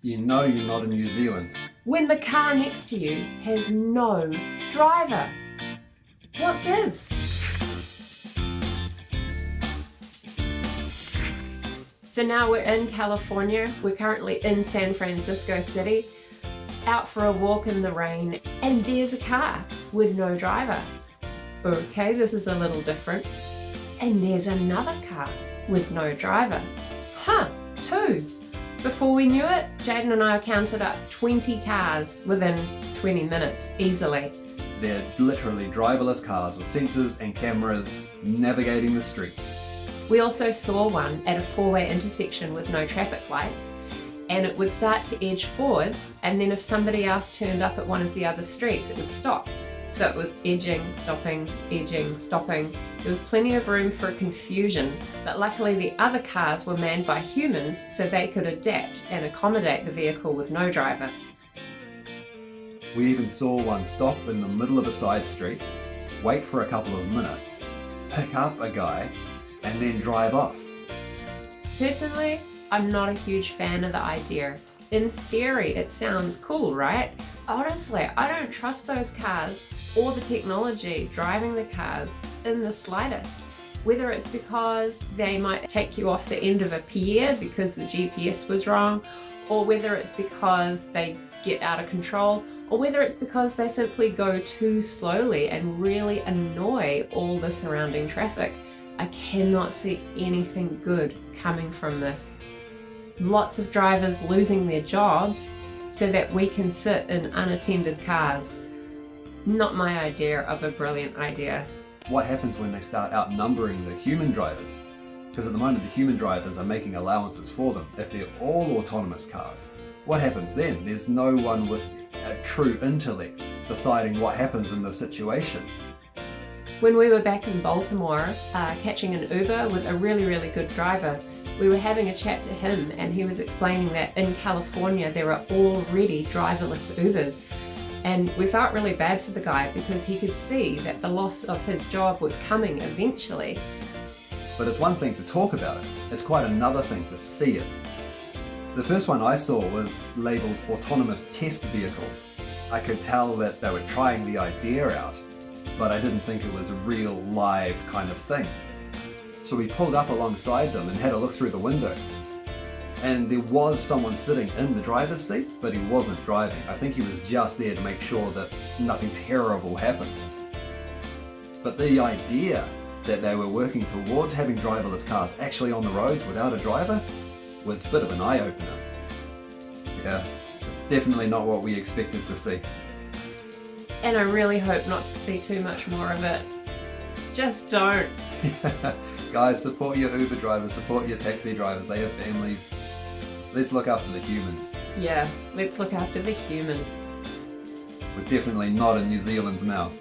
You know you're not in New Zealand. When the car next to you has no driver. What gives? So now we're in California. We're currently in San Francisco City, out for a walk in the rain, and there's a car with no driver. Okay, this is a little different. And there's another car with no driver. Two. Before we knew it, Jaden and I counted up 20 cars within 20 minutes, easily. They're literally driverless cars with sensors and cameras navigating the streets. We also saw one at a four-way intersection with no traffic lights, and it would start to edge forwards, and then if somebody else turned up at one of the other streets, it would stop. So it was edging, stopping, stopping. There was plenty of room for confusion, but luckily the other cars were manned by humans so they could adapt and accommodate the vehicle with no driver. We even saw one stop in the middle of a side street, wait for a couple of minutes, pick up a guy, and then drive off. Personally, I'm not a huge fan of the idea. In theory, it sounds cool, right? Honestly, I don't trust those cars or the technology driving the cars in the slightest. Whether it's because they might take you off the end of a pier because the GPS was wrong, or whether it's because they get out of control, or whether it's because they simply go too slowly and really annoy all the surrounding traffic. I cannot see anything good coming from this. Lots of drivers losing their jobs so that we can sit in unattended cars. Not my idea of a brilliant idea. What happens when they start outnumbering the human drivers? Because at the moment the human drivers are making allowances for them if they're all autonomous cars. What happens then? There's no one with a true intellect deciding what happens in the situation. When we were back in Baltimore, catching an Uber with a really good driver, we were having a chat to him, and he was explaining that in California there are already driverless Ubers. And we felt really bad for the guy because he could see that the loss of his job was coming eventually. But it's one thing to talk about it, it's quite another thing to see it. The first one I saw was labelled autonomous test vehicle. I could tell that they were trying the idea out, but I didn't think it was a real live kind of thing. So we pulled up alongside them and had a look through the window. And there was someone sitting in the driver's seat, but he wasn't driving. I think he was just there to make sure that nothing terrible happened. But the idea that they were working towards having driverless cars actually on the roads without a driver was a bit of an eye-opener. Yeah, it's definitely not what we expected to see. And I really hope not to see too much more of it. Just don't. Guys, support your Uber drivers, support your taxi drivers, they have families. Let's look after the humans. Yeah, let's look after the humans. We're definitely not in New Zealand now.